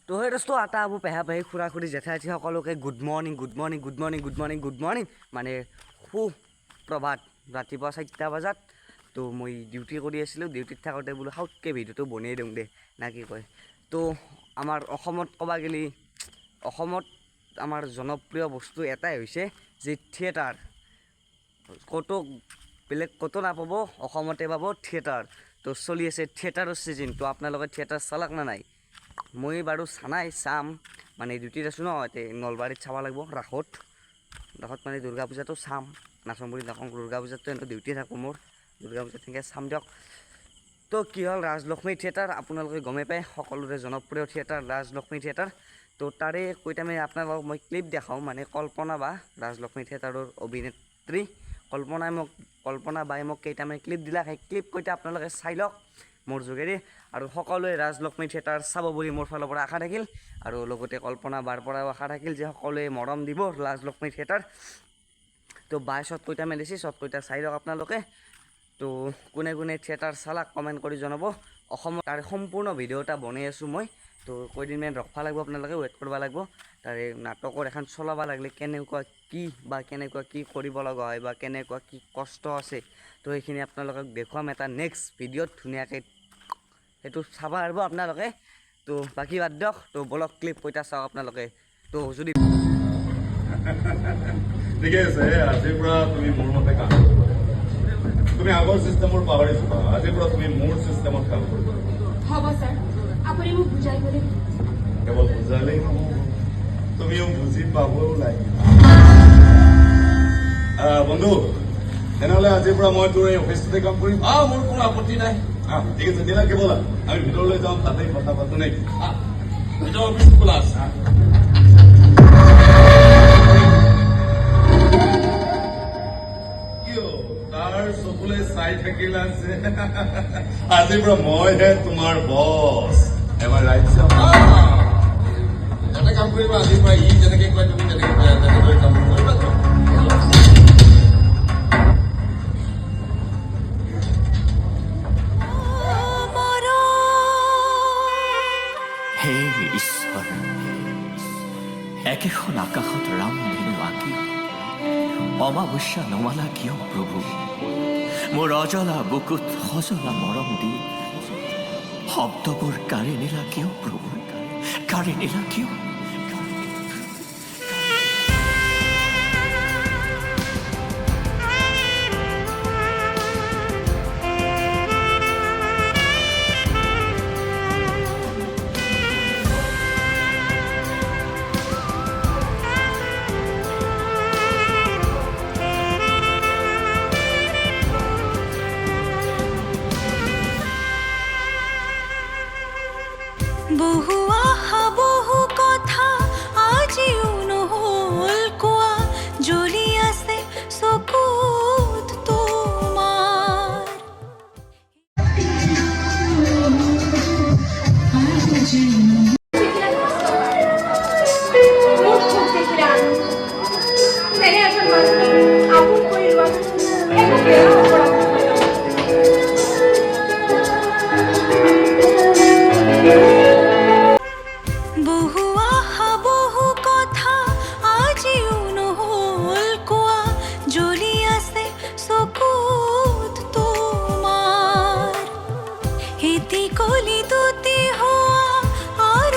তো সেই দোস্তো আটা আবু পেহা পেহী খুৰা খুৰী জেঠা জেঠি সকলোকে good morning good morning good morning good morning good morning মানে সুপ্ৰভাত ৰাতিপুৱা 4টা বজাত। তো মই ডিউটি কৰি আছিলোঁ, ডিউটিত থাকোঁতে বোলো সাউতকৈ ভিডিঅ'টো বনাই দিওঁ দে না কি কয়। তো আমাৰ অসমত ক'বা গেলি অসমত আমাৰ জনপ্ৰিয় বস্তু এটাই হৈছে যে থিয়েটাৰ। ক'তো বেলেগ ক'তো নাপাব, অসমতে পাব থিয়েটাৰ। তো চলি আছে থিয়েটাৰৰ ছিজন। তো আপোনালোকে থিয়েটাৰ চালাক না নাই? মই বাৰু চানাই চাম, মানে ডিউটিত আছোঁ ন, এতিয়া নলবাৰীত চাব লাগিব ৰাসত মানে দুৰ্গা পূজাটো চাম। নাচম বুলি নকওঁ, দুৰ্গা পূজাততো এনেকৈ ডিউটি থাকোঁ মোৰ, দুৰ্গা পূজাত তেনেকৈ চাম দিয়ক। তো কি হ'ল, ৰাজলক্ষ্মী থিয়েটাৰ আপোনালোকে গমেই পায়, সকলোৰে জনপ্ৰিয় থিয়েটাৰ ৰাজলক্ষ্মী থিয়েটাৰ। তো তাৰে কৈতামে আপোনালোকক মই ক্লিপ দেখাওঁ, মানে কল্পনা বা ৰাজলক্ষ্মী থিয়েটাৰৰ অভিনেত্ৰী কল্পনা বাই মোক কেইটামান ক্লিপ দিলা, সেই ক্লিপ কৈটা আপোনালোকে চাই লওক মোৰ যোগেদি। আৰু সকলোৱে ৰাজলক্ষ্মী থিয়েটাৰ চাব বুলি মোৰ ফালৰ পৰা আশা থাকিল, আৰু লগতে কল্পনা বাৰ পৰাও আশা থাকিল যে সকলোৱে মৰম দিব ৰাজলক্ষ্মী থিয়েটাৰ। তো বাই শ্বট কৈটা মেলিছে, শ্বট কৈটা চাই লওক আপোনালোকে। তো কোনে কোনে থিয়েটাৰ চালাক কমেণ্ট কৰি জনাব। অসমত তাৰে সম্পূৰ্ণ ভিডিঅ' এটা বনাই আছোঁ মই। তো কেইদিনমান ৰখবা লাগিব, আপোনালোকে ৱেইট কৰিব লাগিব। তাৰে নাটকৰ এখন চলাব লাগিলে কেনেকুৱা কি কৰিব লগা হয় বা কেনেকুৱা কি কষ্ট আছে, তো সেইখিনি আপোনালোকক দেখুৱাম এটা নেক্সট ভিডিঅ'ত ধুনীয়াকৈ, সেইটো চাব পাৰিব আপোনালোকে। তো বাকী বাদ দিয়ক, তো বলক ক্লিপ কৈটা চাওক আপোনালোকে। তো যদি ঠিকে আছে, আজিৰ পৰা তুমি মোৰ মতে কাম কৰিব। তুমি আগৰ চিষ্টেমৰ পাহৰি যোৱা, আজিৰ পৰা তুমি মোৰ চিষ্টেমত কাম কৰিব। হ'ব ছাৰ, আপুনি মোক বুজাই গ'লে। কেৱল বুজালেই নহ'ব, তুমিও বুজি পাবও লাগিব। বন্ধু, তেনেহ'লে আজিৰ পৰা মই তোৰ এই অফিচটোতে কাম কৰিম। মোৰ কোনো আপত্তি নাই। ঠিক আছে, দিনা কেৱল আমি ভিতৰলৈ যাওঁ, তাতেই কথা পাতো নে? ভিতৰ অফিচ খোলা আছে। তাৰ চকুলে চাই থাকিলা যে আজিৰ পৰা মইহে তোমাৰ বছ। এবাৰ ৰাইজে এটা কাম কৰিবা, আজিৰ পৰা ই যেনেকে কয় তুমি তেনেকৈ কাম কৰিবা। হে ঈশ্বৰ, একেখন আকাশত ৰামধেনু আঁকি অমাৱস্যা নমালা কিয় প্ৰভু? মোৰ অজলা বুকুত সজলা মৰম দি শব্দবোৰ কাঢ়ি নিলা কিয় প্ৰভু? কাঢ়ি নিলা কিয়? বহু আশা বহু কথা আজিও নহ'ল কোৱা, জ্বলি আছে চকুত তোমাৰ। মোক খুব দেখিলে আনন্দ, যেনে এজন মানুহে আপোন কৰি লোৱা একো বেয়া অপৰাধ নহয়। বহু আশা বহু কথা আজিও নহ'ল কোৱা, জ্বলি আছে চকুত তোমাৰ। এটি কলি দুটি হোৱা আৰু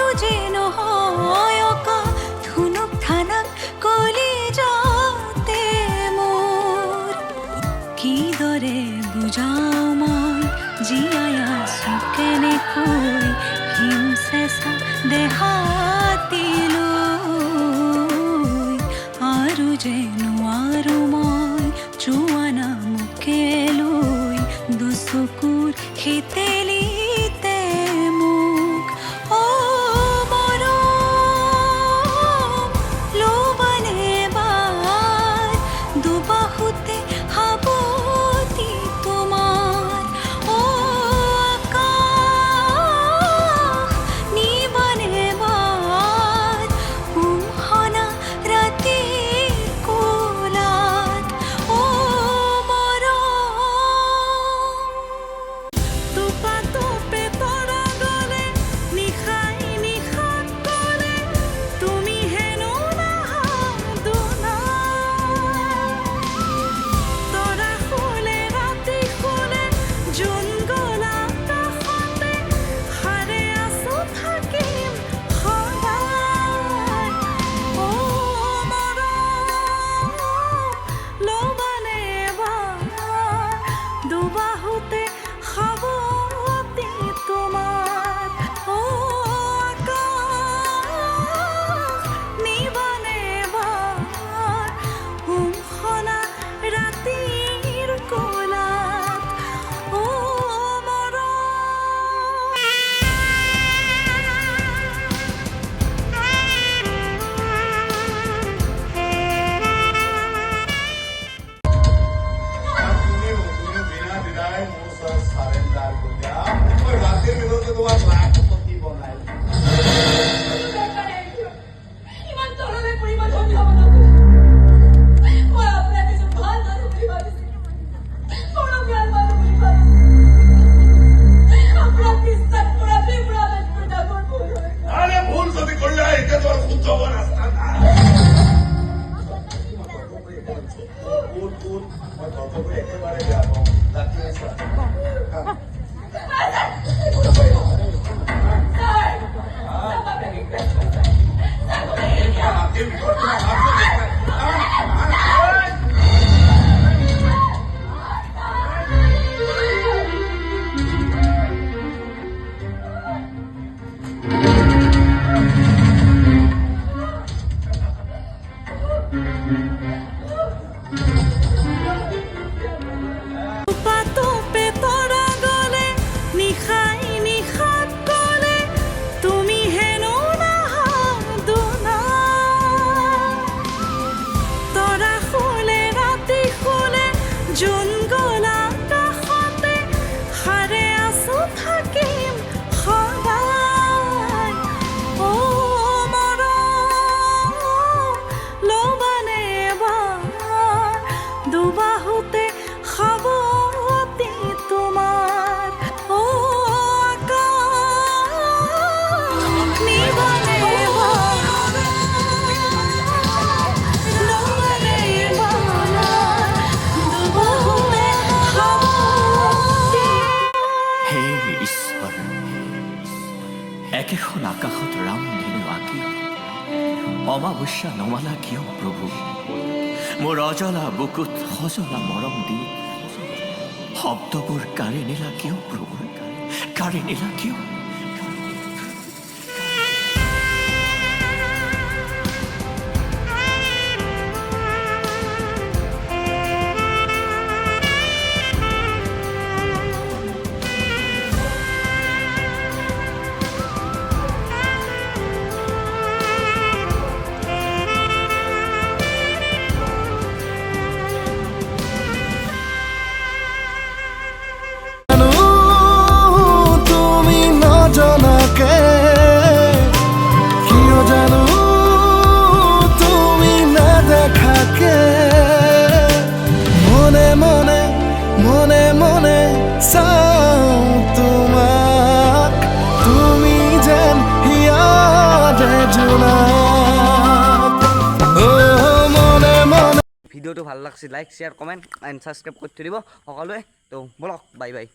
এখন আকাশত ৰামধেনু আঁকি অমাৱস্যা নমালা কিয় প্ৰভু মোৰ অজলা বুকুত সজলা মৰম দি শব্দবোৰ কাঢ়ি নিলা কিয় প্ৰভু কাঢ়ি নিলা কিয় তুমি নজনাকে কিয় জানো তুমি নেদেখাকে মনে মনে মনে মনে চাও তোমাক তুমি যেন হিয়াৰে জোনাক মনে মনে ভিডিঅ'টো ভাল লাগছে like share comment and subscribe কৰি থৈ দিব সকলোৱে তো বলক বাই বাই